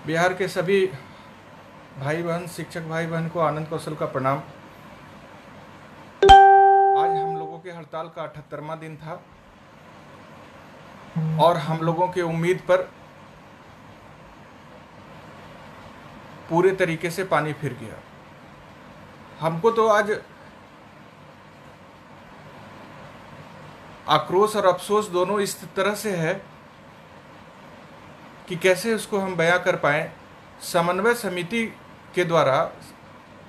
बिहार के सभी भाई बहन, शिक्षक भाई बहन को आनंद कौशल का प्रणाम। आज हम लोगों के हड़ताल का 78वां दिन था और हम लोगों के उम्मीद पर पूरे तरीके से पानी फिर गया। हमको तो आज आक्रोश और अफसोस दोनों इस तरह से है कि कैसे उसको हम बयां कर पाएं। समन्वय समिति के द्वारा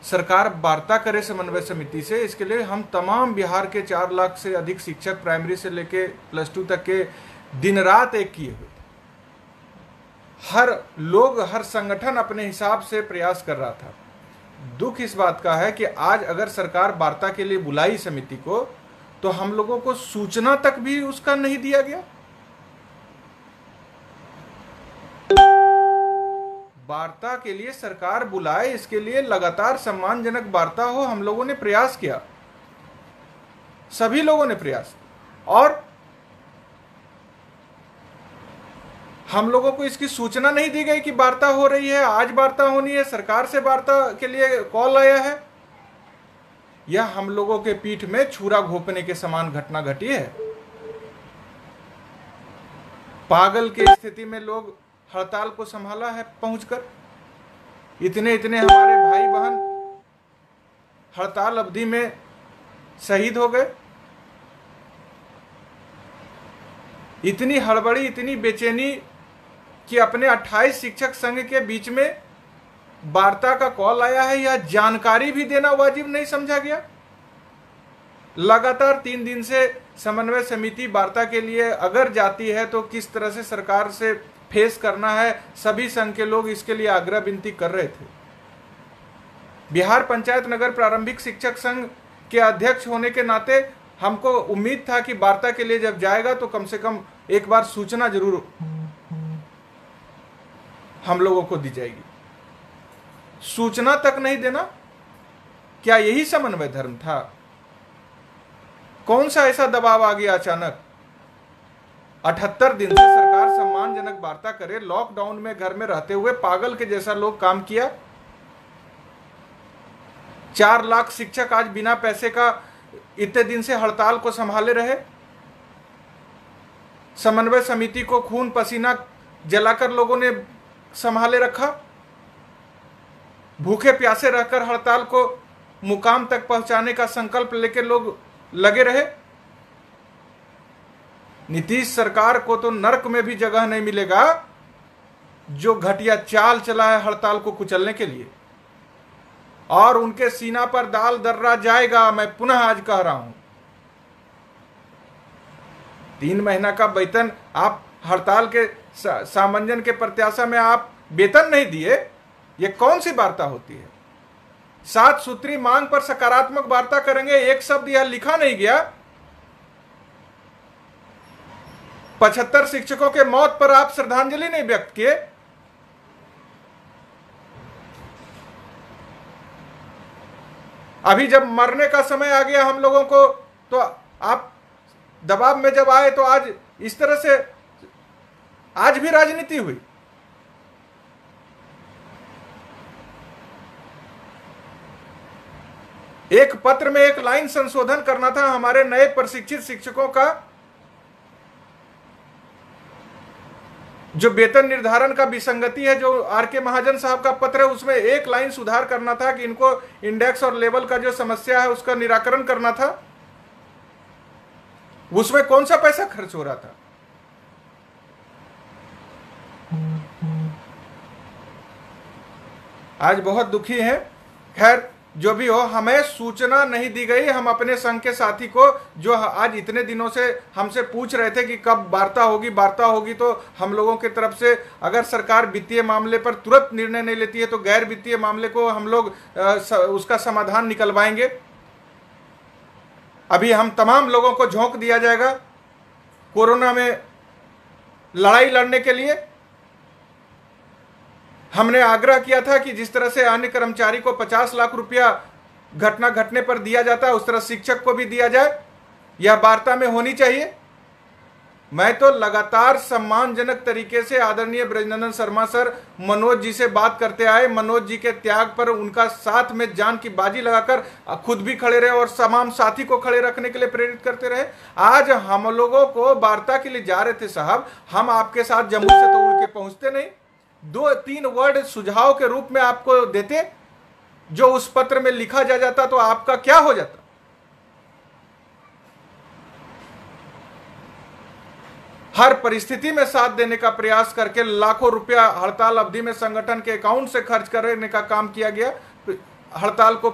सरकार वार्ता करे समन्वय समिति से, इसके लिए हम तमाम बिहार के 4 लाख से अधिक शिक्षक प्राइमरी से लेके +2 तक के दिन रात एक किए हुए थे। हर लोग, हर संगठन अपने हिसाब से प्रयास कर रहा था। दुख इस बात का है कि आज अगर सरकार वार्ता के लिए बुलाई समिति को, तो हम लोगों को सूचना तक भी उसका नहीं दिया गया। वार्ता के लिए सरकार बुलाए, इसके लिए लगातार सम्मानजनक वार्ता हो, हम लोगों ने प्रयास किया, सभी लोगों ने प्रयास किया, और हम लोगों को इसकी सूचना नहीं दी गई कि वार्ता हो रही है, आज वार्ता होनी है, सरकार से वार्ता के लिए कॉल आया है। यह हम लोगों के पीठ में छुरा घोंपने के समान घटना घटी है। पागल की स्थिति में लोग हड़ताल को संभाला है पहुंचकर। इतने हमारे भाई बहन हड़ताल अवधि में शहीद हो गए। इतनी हड़बड़ी, इतनी बेचैनी कि अपने 28 शिक्षक संघ के बीच में वार्ता का कॉल आया है, यह जानकारी भी देना वाजिब नहीं समझा गया। लगातार 3 दिन से समन्वय समिति वार्ता के लिए अगर जाती है तो किस तरह से सरकार से फेस करना है, सभी संघ के लोग इसके लिए आग्रह विनती कर रहे थे। बिहार पंचायत नगर प्रारंभिक शिक्षक संघ के अध्यक्ष होने के नाते हमको उम्मीद था कि वार्ता के लिए जब जाएगा तो कम से कम एक बार सूचना जरूर हम लोगों को दी जाएगी। सूचना तक नहीं देना, क्या यही समन्वय धर्म था? कौन सा ऐसा दबाव आ गया अचानक? 78 दिन से सरकार सम्मानजनक वार्ता करे, लॉकडाउन में घर में रहते हुए पागल के जैसा लोग काम किया। 4 लाख शिक्षक आज बिना पैसे का इतने दिन से हड़ताल को संभाले रहे। समन्वय समिति को खून पसीना जलाकर लोगों ने संभाले रखा। भूखे प्यासे रहकर हड़ताल को मुकाम तक पहुंचाने का संकल्प लेकर लोग लगे रहे। नीतीश सरकार को तो नर्क में भी जगह नहीं मिलेगा जो घटिया चाल चला है हड़ताल को कुचलने के लिए, और उनके सीना पर दाल दर्रा जाएगा। मैं पुनः आज कह रहा हूं, 3 महीना का वेतन आप हड़ताल के सामंजन के प्रत्याशा में आप वेतन नहीं दिए, ये कौन सी वार्ता होती है? 7 सूत्री मांग पर सकारात्मक वार्ता करेंगे, एक शब्द यह लिखा नहीं गया। 75 शिक्षकों के मौत पर आप श्रद्धांजलि नहीं व्यक्त किए। अभी जब मरने का समय आ गया हम लोगों को, तो आप दबाव में जब आए तो आज इस तरह से आज भी राजनीति हुई। एक पत्र में एक लाइन संशोधन करना था हमारे नए प्रशिक्षित शिक्षकों का, जो वेतन निर्धारण का विसंगति है, जो आर.के. महाजन साहब का पत्र है, उसमें एक लाइन सुधार करना था कि इनको इंडेक्स और लेवल का जो समस्या है उसका निराकरण करना था। उसमें कौन सा पैसा खर्च हो रहा था? आज बहुत दुखी है। खैर, जो भी हो, हमें सूचना नहीं दी गई। हम अपने संघ के साथी को, जो आज इतने दिनों से हमसे पूछ रहे थे कि कब वार्ता होगी, तो हम लोगों की तरफ से अगर सरकार वित्तीय मामले पर तुरंत निर्णय नहीं लेती है तो गैर वित्तीय मामले को हम लोग उसका समाधान निकलवाएंगे। अभी हम तमाम लोगों को झोंक दिया जाएगा कोरोना में लड़ाई लड़ने के लिए। हमने आग्रह किया था कि जिस तरह से अन्य कर्मचारी को 50 लाख रुपया घटना घटने पर दिया जाता है, उस तरह शिक्षक को भी दिया जाए। यह वार्ता में होनी चाहिए। मैं तो लगातार सम्मानजनक तरीके से आदरणीय ब्रजनंदन शर्मा सर मनोज जी से बात करते आए। मनोज जी के त्याग पर उनका साथ में जान की बाजी लगाकर खुद भी खड़े रहे और तमाम साथी को खड़े रखने के लिए प्रेरित करते रहे। आज हम लोगों को वार्ता के लिए जा रहे थे साहब, हम आपके साथ जम्मू से तो उड़ के पहुंचते नहीं, 2-3 वर्ड सुझाव के रूप में आपको देते, जो उस पत्र में लिखा जा जाता तो आपका क्या हो जाता। हर परिस्थिति में साथ देने का प्रयास करके लाखों रुपया हड़ताल अवधि में संगठन के अकाउंट से खर्च करने का काम किया गया। हड़ताल को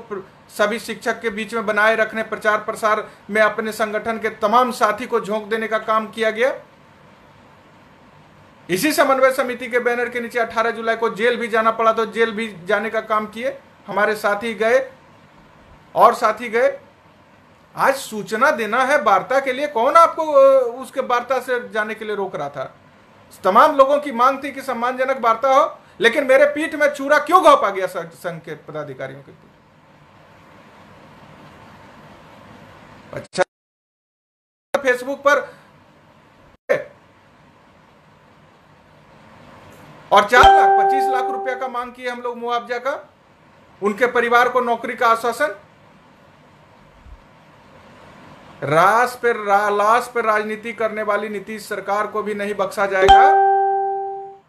सभी शिक्षक के बीच में बनाए रखने, प्रचार प्रसार में अपने संगठन के तमाम साथी को झोंक देने का काम किया गया। इसी समन्वय समिति के बैनर के नीचे 18 जुलाई को जेल भी जाना पड़ा तो जेल भी जाने का काम किए, हमारे साथी गए और साथी गए। आज सूचना देना है वार्ता के लिए, कौन आपको उसके वार्ता से जाने के लिए रोक रहा था? तमाम लोगों की मांग थी कि सम्मानजनक वार्ता हो, लेकिन मेरे पीठ में छुरा क्यों घोंपा गया संघ के पदाधिकारियों के पीठ? अच्छा, फेसबुक पर और 4 लाख 25 लाख रुपया का मांग किए हम लोग मुआवजा का, उनके परिवार को नौकरी का आश्वासन। लाश पे राजनीति करने वाली नीतीश सरकार को भी नहीं बख्शा जाएगा,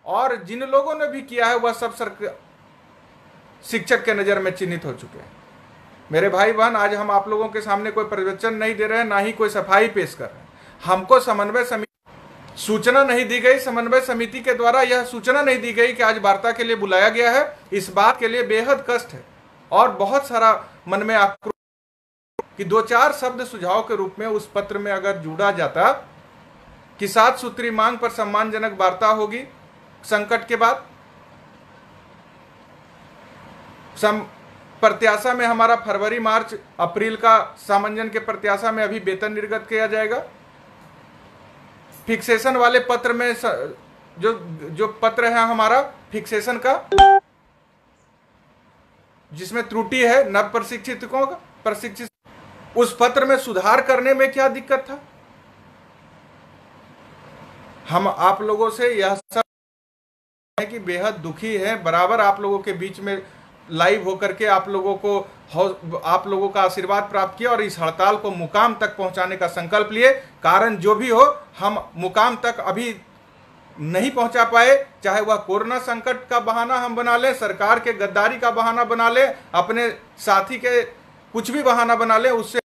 और जिन लोगों ने भी किया है वह सब शिक्षक के नजर में चिन्हित हो चुके हैं। मेरे भाई बहन, आज हम आप लोगों के सामने कोई प्रवचन नहीं दे रहे हैं, ना ही कोई सफाई पेश कर रहे हैं। हमको समन्वय समिति सूचना नहीं दी गई, समन्वय समिति के द्वारा यह सूचना नहीं दी गई कि आज वार्ता के लिए बुलाया गया है। इस बात के लिए बेहद कष्ट है और बहुत सारा मन में आक्रोश कि 2-4 शब्द सुझाव के रूप में उस पत्र में अगर जुड़ा जाता कि 7 सूत्री मांग पर सम्मानजनक वार्ता होगी संकट के बाद। प्रत्याशा में हमारा फरवरी मार्च अप्रैल का सामंजन के प्रत्याशा में अभी वेतन निर्गत किया जाएगा। फिक्सेशन वाले पत्र में जो पत्र है हमारा फिक्सेशन का, जिसमें त्रुटि है नव प्रशिक्षितों का प्रशिक्षित, उस पत्र में सुधार करने में क्या दिक्कत था? हम आप लोगों से यह सब है कि बेहद दुखी है। बराबर आप लोगों के बीच में लाइव होकर के आप लोगों का आशीर्वाद प्राप्त किया और इस हड़ताल को मुकाम तक पहुंचाने का संकल्प लिए। कारण जो भी हो, हम मुकाम तक अभी नहीं पहुंचा पाए, चाहे वह कोरोना संकट का बहाना हम बना लें, सरकार के गद्दारी का बहाना बना लें, अपने साथी के कुछ भी बहाना बना लें, उससे